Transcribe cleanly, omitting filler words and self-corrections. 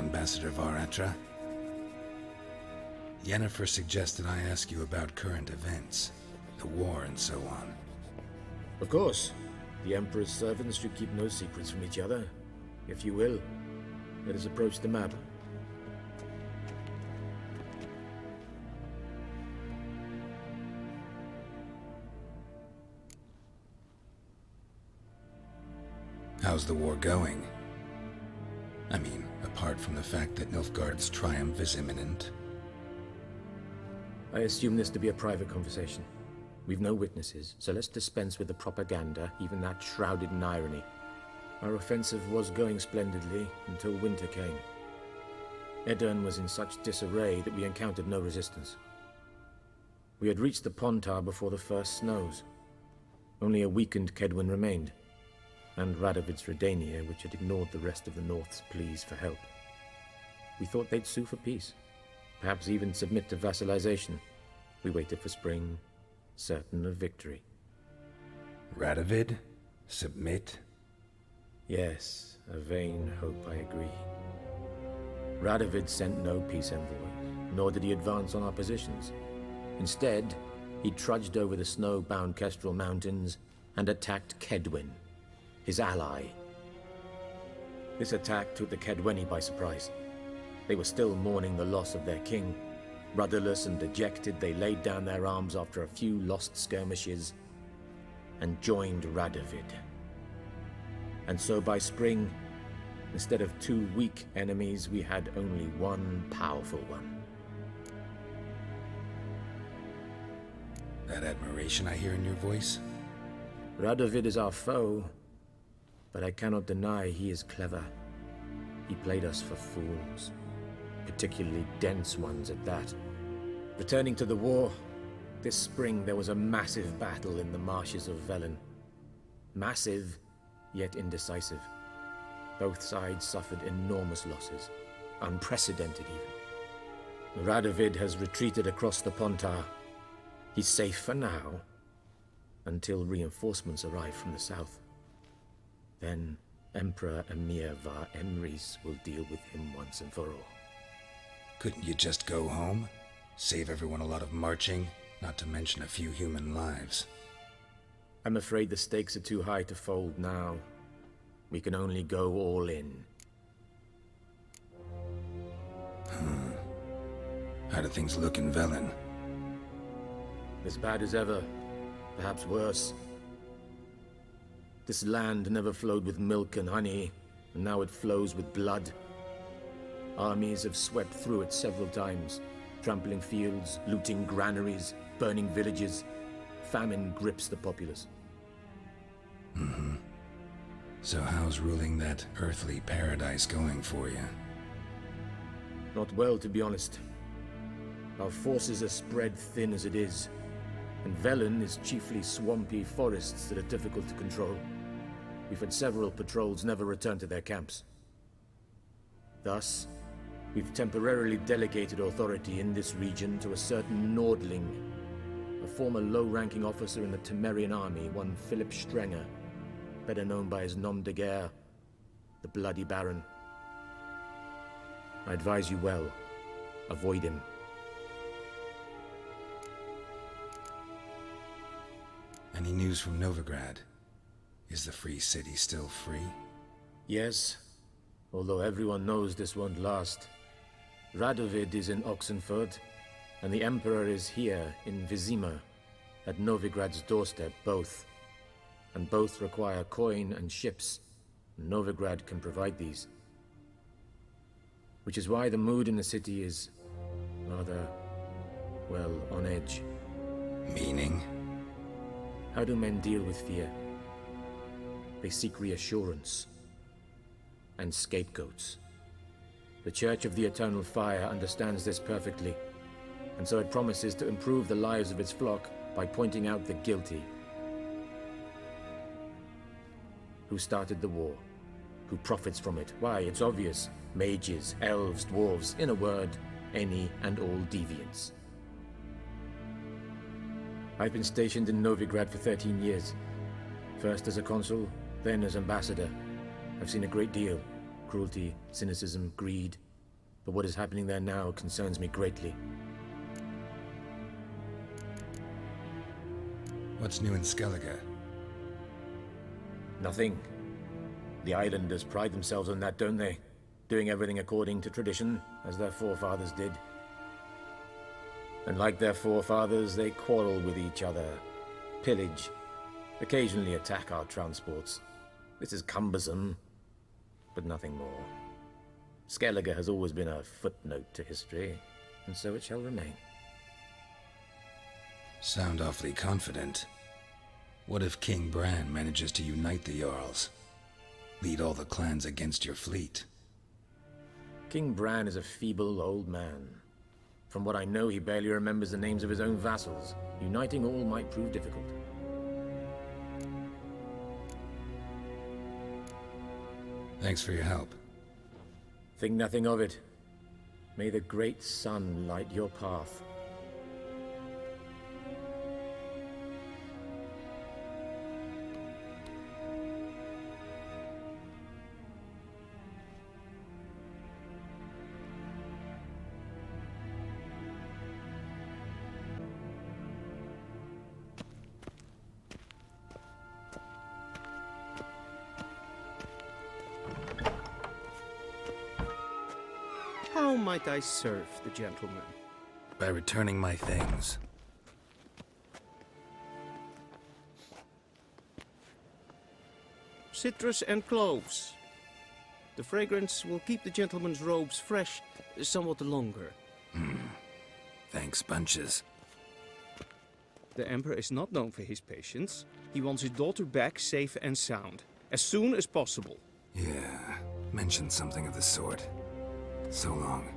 Ambassador Varatra. Yennefer suggested I ask you about current events, the war and so on. Of course. The Emperor's servants should keep no secrets from each other. If you will, let us approach the map. How's the war going? I mean, apart from the fact that Nilfgaard's triumph is imminent. I assume this to be a private conversation. We've no witnesses, so let's dispense with the propaganda, even that shrouded in irony. Our offensive was going splendidly until winter came. Edirn was in such disarray that we encountered no resistance. We had reached the Pontar before the first snows. Only a weakened Kedwin remained, and Radovid's Redania, which had ignored the rest of the North's pleas for help. We thought they'd sue for peace, perhaps even submit to vassalization. We waited for spring, certain of victory. Radovid? Submit? Yes, a vain hope, I agree. Radovid sent no peace envoys, nor did he advance on our positions. Instead, he trudged over the snow-bound Kestrel Mountains and attacked Kedwin, his ally. This attack took the Kedweni by surprise. They were still mourning the loss of their king. Rudderless and dejected, they laid down their arms after a few lost skirmishes and joined Radovid. And so by spring, instead of 2 weak enemies, we had only one powerful one. That admiration I hear in your voice? Radovid is our foe, but I cannot deny he is clever. He played us for fools, particularly dense ones at that. Returning to the war, this spring there was a massive battle in the marshes of Velen. Massive, yet indecisive. Both sides suffered enormous losses, unprecedented even. Radovid has retreated across the Pontar. He's safe for now, until reinforcements arrive from the south. Then Emperor Emir var Emrys will deal with him once and for all. Couldn't you just go home? Save everyone a lot of marching, not to mention a few human lives. I'm afraid the stakes are too high to fold now. We can only go all in. How do things look in Velen? As bad as ever, perhaps worse. This land never flowed with milk and honey, and now it flows with blood. Armies have swept through it several times, trampling fields, looting granaries, burning villages. Famine grips the populace. So how's ruling that earthly paradise going for you? Not well, to be honest. Our forces are spread thin as it is, and Velen is chiefly swampy forests that are difficult to control. We've had several patrols never return to their camps. Thus, we've temporarily delegated authority in this region to a certain Nordling, a former low-ranking officer in the Temerian army, one Philip Strenger, better known by his nom de guerre, the Bloody Baron. I advise you well, avoid him. Any news from Novigrad? Is the free city still free? Yes, although everyone knows this won't last. Radovid is in Oxenford, and the Emperor is here in Vizima, at Novigrad's doorstep, both. And both require coin and ships. Novigrad can provide these. Which is why the mood in the city is rather, well, on edge. Meaning? How do men deal with fear? They seek reassurance and scapegoats. The Church of the Eternal Fire understands this perfectly, and so it promises to improve the lives of its flock by pointing out the guilty. Who started the war? Who profits from it? Why, it's obvious. Mages, elves, dwarves, in a word, any and all deviants. I've been stationed in Novigrad for 13 years. First as a consul, then as ambassador. I've seen a great deal. Cruelty, cynicism, greed, but what is happening there now concerns me greatly. What's new in Skellige? Nothing. The islanders pride themselves on that, don't they? Doing everything according to tradition, as their forefathers did. And like their forefathers, they quarrel with each other, pillage, occasionally attack our transports. This is cumbersome, but nothing more. Skellige has always been a footnote to history, and so it shall remain. Sound awfully confident. What if King Bran manages to unite the Jarls? Lead all the clans against your fleet? King Bran is a feeble old man. From what I know, he barely remembers the names of his own vassals. Uniting all might prove difficult. Thanks for your help. Think nothing of it. May the great sun light your path. How might I serve the gentleman? By returning my things. Citrus and cloves. The fragrance will keep the gentleman's robes fresh somewhat longer. Thanks, bunches. The Emperor is not known for his patience. He wants his daughter back safe and sound, as soon as possible. Yeah, mentioned something of the sort. So long.